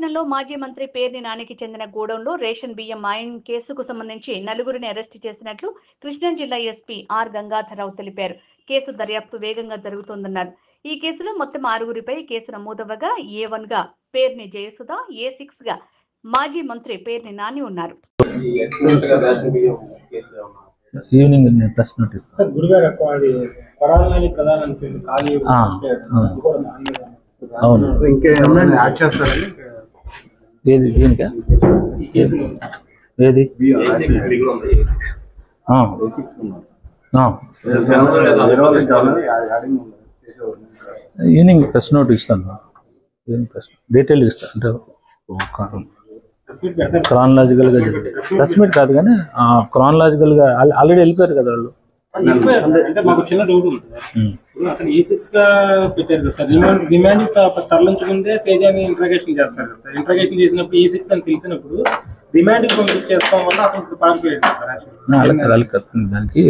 పట్టణంలో మాజీ మంత్రి పేర్ని నానికి చెందిన గోడౌన్లో రేషన్ బియ్యం మాయం కేసుకు సంబంధించి నలుగురిని అరెస్టు చేసినట్లు కృష్ణా జిల్లా ఎస్పీ ఆర్ గంగాధరరావు తెలిపారు. కేసు దర్యాప్తు వేగంగా జరుగుతోందన్నారు. ఈ కేసులో మొత్తం 6గురిపై కేసు నమోదవగా A1 గా పేర్ని జయసుధ, A6 గా మాజీ మంత్రి పేర్ని నాని ఉన్నారు. ఈవినింగ్ ప్రెస్ నోటీస్ అవును ఏది దీనికా ఏది ఈవినింగ్ ప్రెస్ నోట్ ఇస్తాను, డీటెయిల్ ఇస్తాను. అంటే క్రానలాజికల్ గా ప్రెస్ మీట్ కాదు కానీ క్రానలాజికల్ గా ఆల్రెడీ వెళ్ళిపోయారు కదా వాళ్ళు. అంటే మాకు చిన్న డౌట్ ఉంది. అతను A6 గా పెట్టారు కదా సార్, రిమాండ్ తరలించుకుంటే తేజాని ఇంట్రాగేషన్ చేస్తారు కదా సార్. ఇంట్రాగేషన్ చేసినప్పుడు A6 అని తెలిసినప్పుడు రిమాండ్ పంపించేస్తాం వల్ల అతను పారిపోయాడు సార్. దానికి